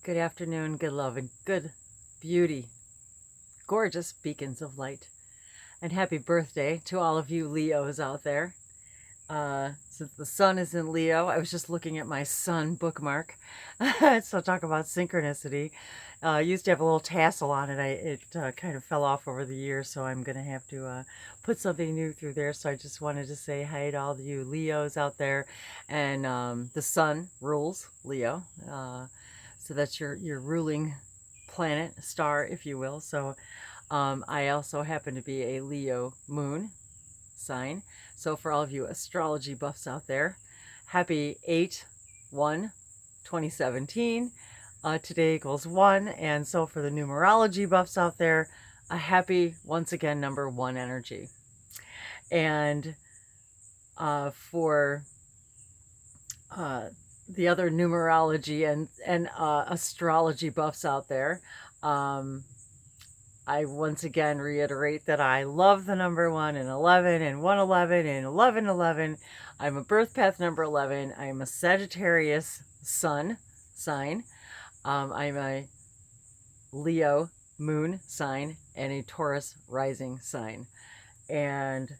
Good afternoon, good love, and good beauty, gorgeous beacons of light. And happy birthday to all of you Leos out there. Since the sun is in Leo, I was just looking at my sun bookmark. So talk about synchronicity. I used to have a little tassel on it. It kind of fell off over the years, so I'm going to have to put something new through there. So I just wanted to say hi to all of you Leos out there. And the sun rules Leo. So that's your ruling planet, star, if you will. So I also happen to be a Leo moon sign. So for all of you astrology buffs out there, happy 8/1/2017. Today equals 1. And so for the numerology buffs out there, a happy, once again, number 1 energy. And for the other numerology and astrology buffs out there, I once again reiterate that I love the number 1 and 11 and 111 and 1111. I'm a birth path number 11. I'm a Sagittarius sun sign. I'm a Leo moon sign and a Taurus rising sign. And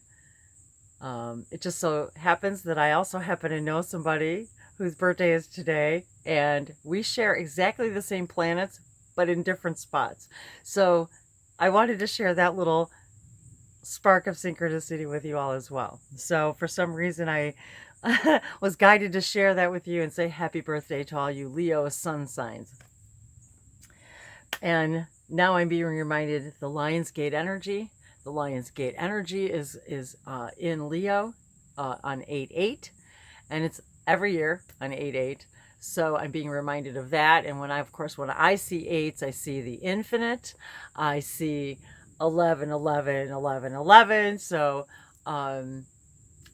it just so happens that I also happen to know somebody whose birthday is today, and we share exactly the same planets, but in different spots. So I wanted to share that little spark of synchronicity with you all as well. So for some reason, I was guided to share that with you and say happy birthday to all you Leo sun signs. And now I'm being reminded the Lionsgate energy. The Lionsgate energy is in Leo on 8/8, and it's every year on 8/8. So I'm being reminded of that. And when I see 8s, I see the infinite. I see 11, 11, 11, 11. So I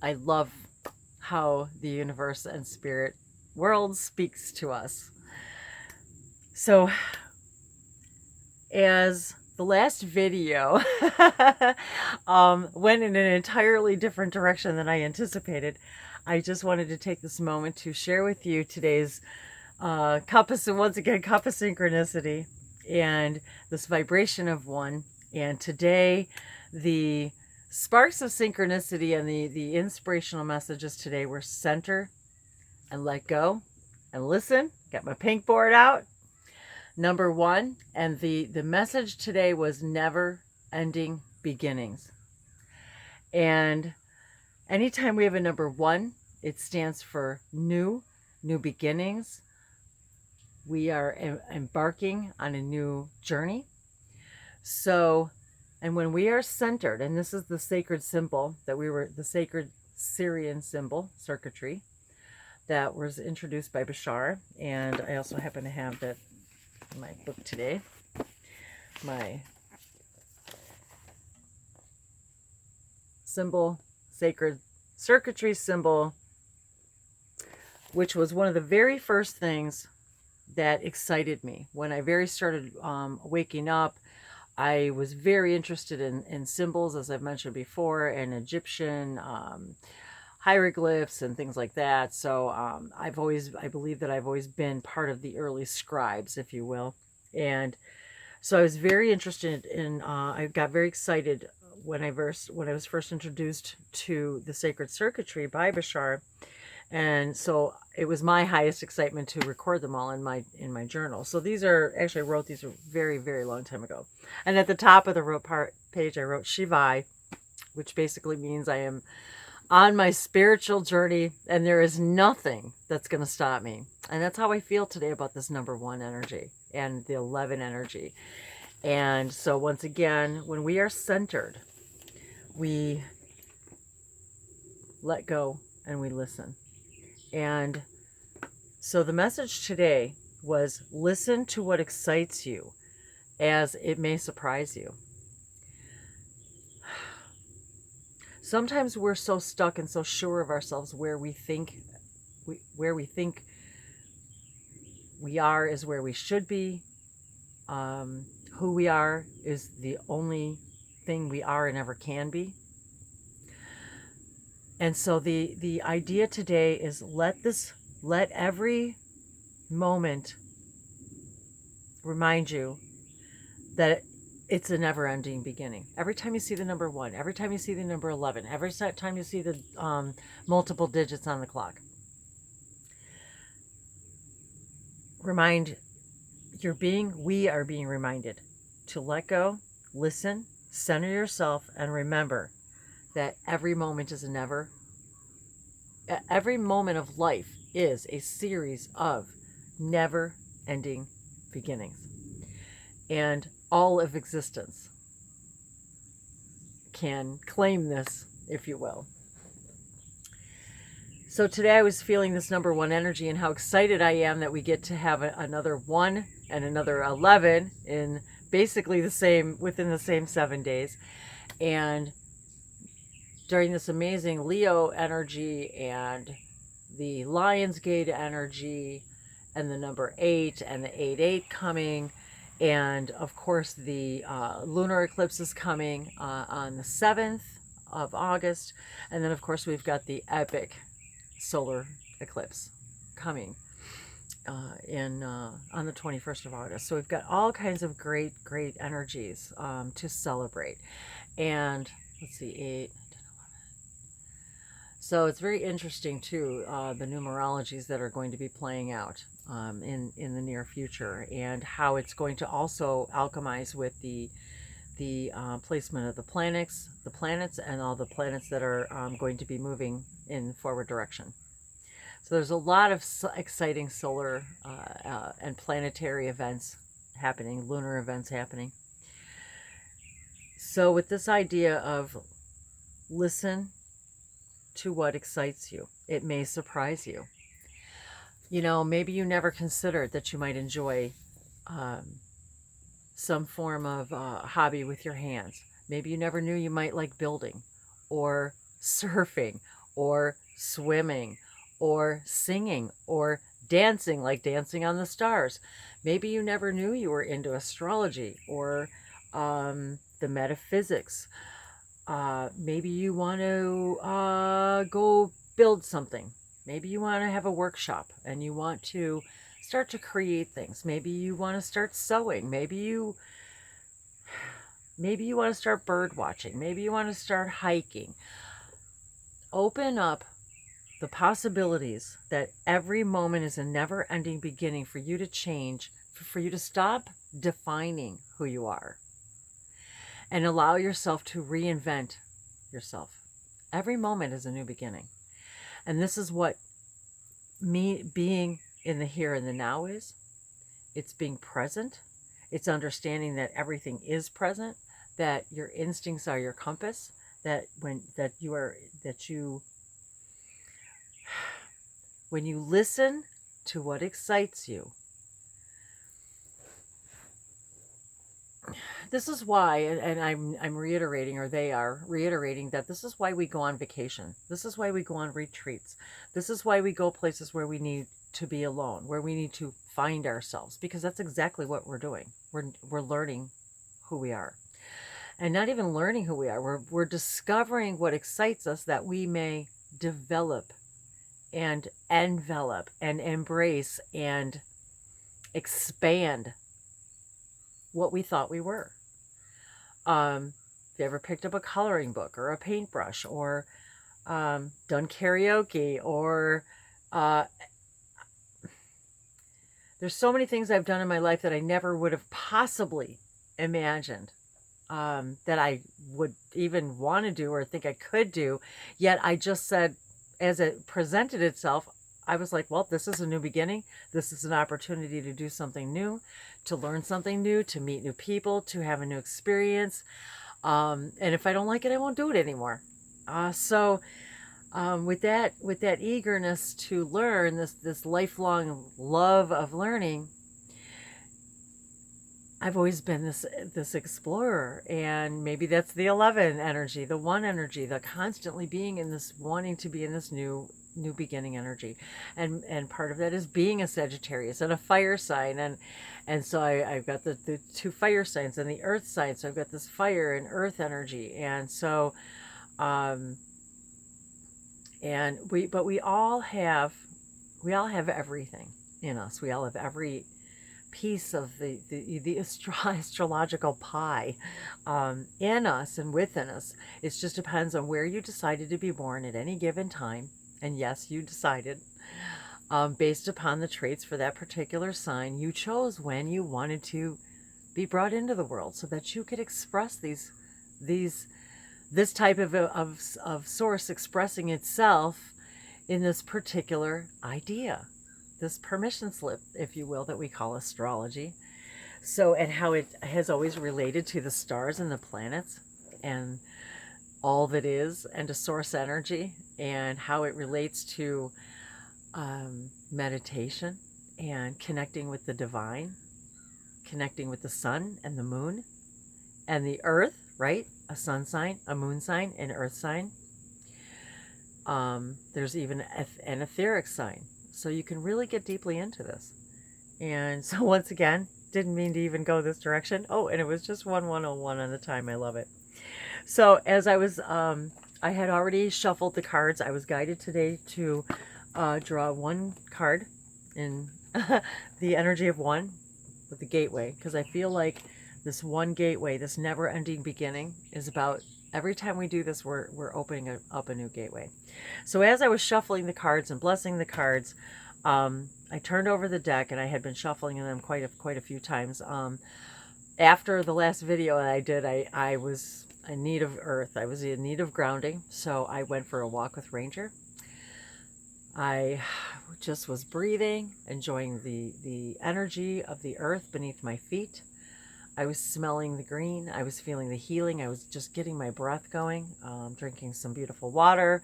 love how the universe and spirit world speaks to us. So as the last video went in an entirely different direction than I anticipated, I just wanted to take this moment to share with you today's compass, and once again, compass synchronicity and this vibration of 1. And today, the sparks of synchronicity and the inspirational messages today were center and let go and listen. Got my pink board out. Number 1, and the message today was never ending beginnings. And anytime we have a number 1, it stands for new beginnings. We are embarking on a new journey. So, and when we are centered, and this is the sacred symbol the sacred Sirian symbol, circuitry, that was introduced by Bashar. And I also happen to have that in my book today. My symbol, sacred circuitry symbol, which was one of the very first things that excited me. When I very started waking up, I was very interested in symbols, as I've mentioned before, and Egyptian hieroglyphs and things like that. So I believe that I've always been part of the early scribes, if you will. And so I was very interested in, I got very excited when I was first introduced to the sacred circuitry by Bashar. And so it was my highest excitement to record them all in my journal. So these are, actually I wrote these a very, very long time ago. And at the top of the page, I wrote Shivai, which basically means I am on my spiritual journey, and there is nothing that's going to stop me. And that's how I feel today about this number 1 energy and the 11 energy. And so once again, when we are centered, we let go and we listen. And so the message today was listen to what excites you, as it may surprise you. Sometimes we're so stuck and so sure of ourselves where we think we are is where we should be. Who we are is the only thing we are and ever can be. And so the idea today is let every moment remind you that it's a never-ending beginning. Every time you see the number 1, every time you see the number 11, every time you see the multiple digits on the clock, we are being reminded to let go, listen, center yourself, and remember that every moment of life is a series of never-ending beginnings. And all of existence can claim this, if you will. So today I was feeling this number 1 energy and how excited I am that we get to have another 1 and another 11 in basically within the same 7 days. And during this amazing Leo energy and the Lionsgate energy and the number 8 and the 8-8 coming, and of course the lunar eclipse is coming on the 7th of August, and then of course we've got the epic solar eclipse coming on the 21st of August. So we've got all kinds of great energies to celebrate. And let's see, 8, 10, 11. So it's very interesting too, the numerologies that are going to be playing out in the near future, and how it's going to also alchemize with the placement of the planets, and all the planets that are going to be moving in forward direction. So there's a lot of exciting solar and planetary events happening, lunar events happening. So with this idea of listen to what excites you, it may surprise you. You know, maybe you never considered that you might enjoy some form of hobby with your hands. Maybe you never knew you might like building, or surfing, or swimming, or singing, or dancing, like Dancing on the Stars. Maybe you never knew you were into astrology or the metaphysics. Maybe you want to go build something. Maybe you want to have a workshop and you want to start to create things. Maybe you want to start sewing. Maybe you want to start bird watching. Maybe you want to start hiking. Open up the possibilities that every moment is a never-ending beginning for you to change, for you to stop defining who you are, and allow yourself to reinvent yourself. Every moment is a new beginning. And this is what being in the here and the now is. It's being present. It's understanding that everything is present, that your instincts are your compass, that when you listen to what excites you. This is why, and I'm reiterating, or they are reiterating, that this is why we go on vacation. This is why we go on retreats. This is why we go places where we need to be alone, where we need to find ourselves, because that's exactly what we're doing. We're learning who we are. And not even learning who we are. We're discovering what excites us, that we may develop and envelop and embrace and expand what we thought we were. If you ever picked up a coloring book or a paintbrush, or done karaoke, or there's so many things I've done in my life that I never would have possibly imagined that I would even want to do or think I could do. Yet I just said, as it presented itself, I was like, well, this is a new beginning. This is an opportunity to do something new, to learn something new, to meet new people, to have a new experience. And if I don't like it, I won't do it anymore. So with that eagerness to learn, this lifelong love of learning, I've always been this explorer. And maybe that's the 11 energy, the 1 energy, the constantly being in this, wanting to be in this new beginning energy. And part of that is being a Sagittarius and a fire sign. And so I've got the 2 fire signs and the earth sign. So I've got this fire and earth energy. And so, we all have everything in us. We all have every piece of the astrological pie in us and within us. It just depends on where you decided to be born at any given time. And yes, you decided based upon the traits for that particular sign. You chose when you wanted to be brought into the world so that you could express this type of source expressing itself in this particular idea, this permission slip, if you will, that we call astrology. So, and how it has always related to the stars and the planets and all that is, and to source energy, and how it relates to meditation and connecting with the divine, connecting with the sun and the moon and the earth, right? A sun sign, a moon sign, an earth sign. There's even an etheric sign. So you can really get deeply into this. And so once again, didn't mean to even go this direction. Oh, and it was just 1101 on the time. I love it. So as I was, I had already shuffled the cards. I was guided today to draw one card in the energy of one with the gateway, because I feel like this one gateway, this never-ending beginning, is about every time we do this, we're opening up a new gateway. So as I was shuffling the cards and blessing the cards, I turned over the deck, and I had been shuffling them quite a few times. After the last video I did, I was in need of earth. I was in need of grounding, so I went for a walk with Ranger. I just was breathing, enjoying the energy of the earth beneath my feet. I was smelling the green. I was feeling the healing. I was just getting my breath going, drinking some beautiful water.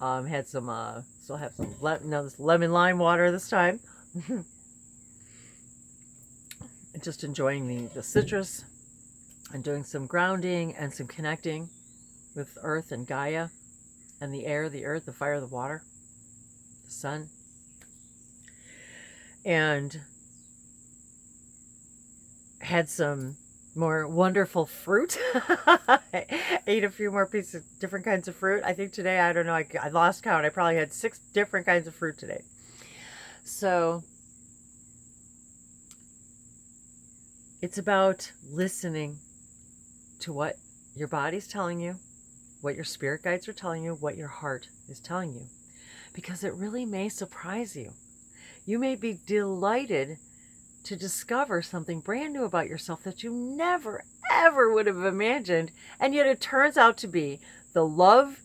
Had some, still have some this lemon lime water this time. Just enjoying the citrus and doing some grounding and some connecting with earth and Gaia and the air, the earth, the fire, the water, the sun. And had some more wonderful fruit. I ate a few more pieces, different kinds of fruit. I think today, I don't know, I lost count. I probably had 6 different kinds of fruit today. So it's about listening to what your body's telling you, what your spirit guides are telling you, what your heart is telling you, because it really may surprise you. You may be delighted to discover something brand new about yourself that you never, ever would have imagined. And yet it turns out to be the love,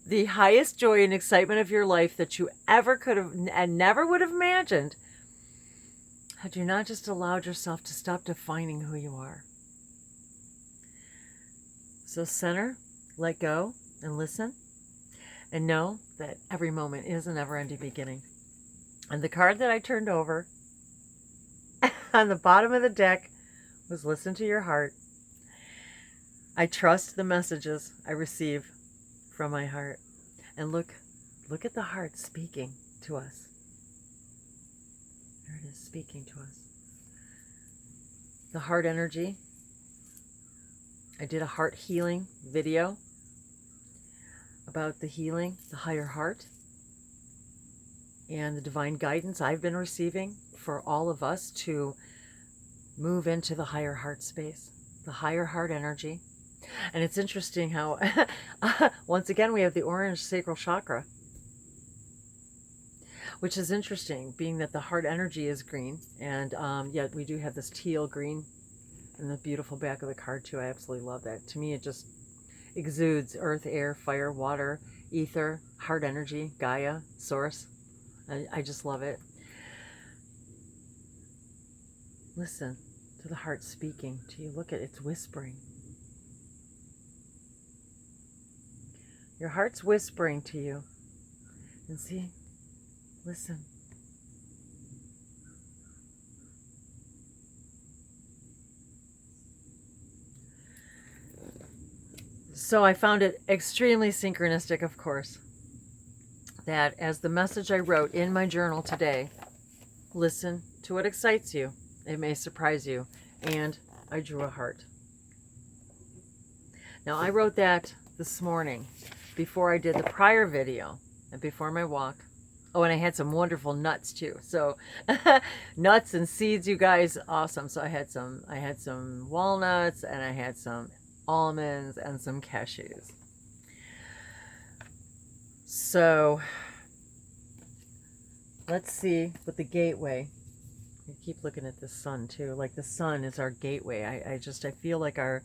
the highest joy and excitement of your life that you ever could have and never would have imagined had you not just allowed yourself to stop defining who you are. So center, let go, and listen, and know that every moment is a never-ending beginning. And the card that I turned over on the bottom of the deck was listen to your heart. I trust the messages I receive from my heart. And look at the heart speaking to us. There it is, speaking to us. The heart energy. I did a heart healing video about the healing, the higher heart, and the divine guidance I've been receiving for all of us to move into the higher heart space, the higher heart energy. And it's interesting how, once again, we have the orange sacral chakra, which is interesting, being that the heart energy is green. And yet we do have this teal green in the beautiful back of the card too. I absolutely love that. To me, it just exudes earth, air, fire, water, ether, heart energy, Gaia, source. I just love it. Listen to the heart speaking to you. Look at it, it's whispering. Your heart's whispering to you. And see, listen. So I found it extremely synchronistic, of course, that as the message I wrote in my journal today, listen to what excites you. It may surprise you. And I drew a heart. Now, I wrote that this morning before I did the prior video and before my walk Oh, and I had some wonderful nuts too. So nuts and seeds, you guys, awesome. So I had some walnuts, and I had some almonds and some cashews. So let's see with the gateway. I keep looking at the sun too. Like the sun is our gateway. I feel like our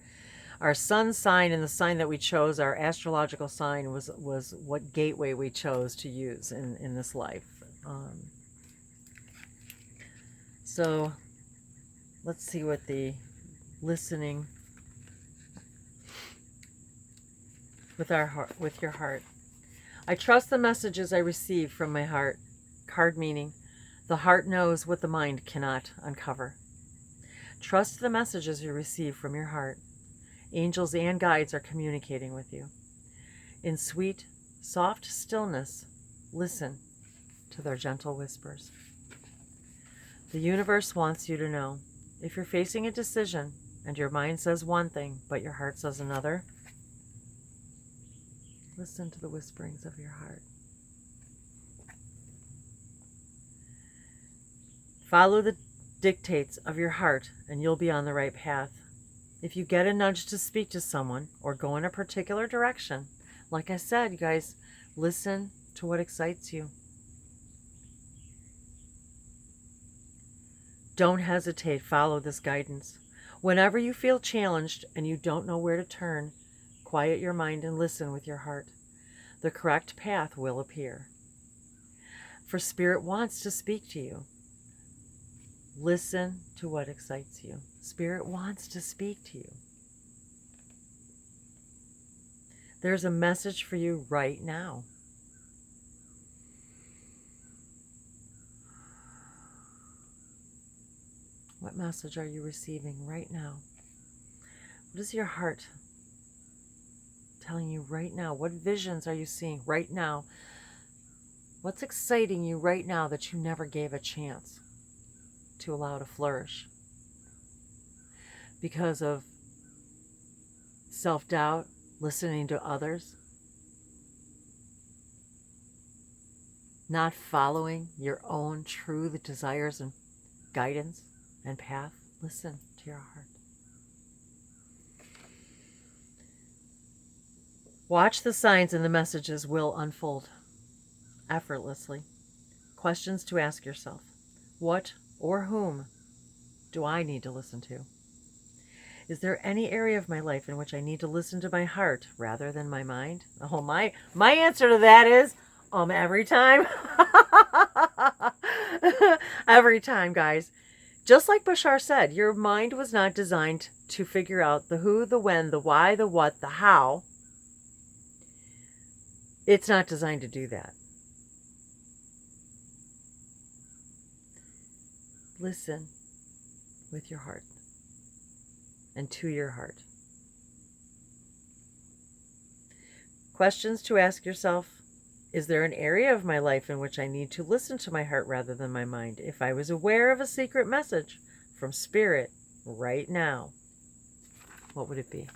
sun sign and the sign that we chose, our astrological sign, was what gateway we chose to use in this life. So let's see what the listening with your heart. I trust the messages I receive from my heart. Card meaning, the heart knows what the mind cannot uncover. Trust the messages you receive from your heart. Angels and guides are communicating with you. In sweet, soft stillness, listen to their gentle whispers. The universe wants you to know, if you're facing a decision and your mind says one thing, but your heart says another, listen to the whisperings of your heart. Follow the dictates of your heart and you'll be on the right path. If you get a nudge to speak to someone or go in a particular direction, like I said, you guys, listen to what excites you. Don't hesitate, follow this guidance. Whenever you feel challenged and you don't know where to turn, quiet your mind and listen with your heart. The correct path will appear. For Spirit wants to speak to you. Listen to what excites you. Spirit wants to speak to you. There's a message for you right now. What message are you receiving right now? What is your heart telling you right now? What visions are you seeing right now? What's exciting you right now that you never gave a chance to allow to flourish? Because of self-doubt, listening to others, not following your own true desires and guidance and path. Listen to your heart. Watch the signs and the messages will unfold effortlessly. Questions to ask yourself. What or whom do I need to listen to? Is there any area of my life in which I need to listen to my heart rather than my mind? Oh, my answer to that is every time. Every time, guys. Just like Bashar said, your mind was not designed to figure out the who, the when, the why, the what, the how. It's not designed to do that. Listen with your heart and to your heart. Questions to ask yourself. Is there an area of my life in which I need to listen to my heart rather than my mind? If I was aware of a secret message from Spirit right now, what would it be?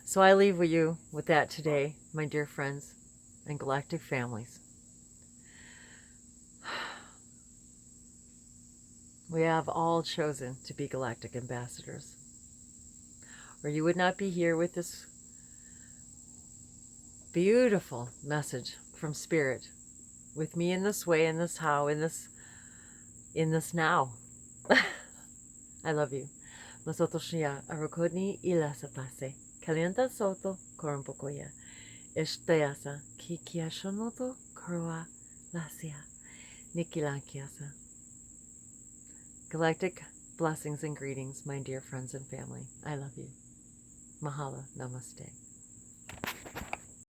So I leave with you with that today, my dear friends and galactic families. We have all chosen to be galactic ambassadors, or you would not be here with this beautiful message from Spirit, with me in this way, in this how, in this now. I love you. Masotoshiya arokodni ila sapase. Calienta soto korumpokoya. Esteyasa kikia shonoto korwa lasia. Nikilankiasa. Galactic blessings and greetings, my dear friends and family. I love you. Mahalo. Namaste.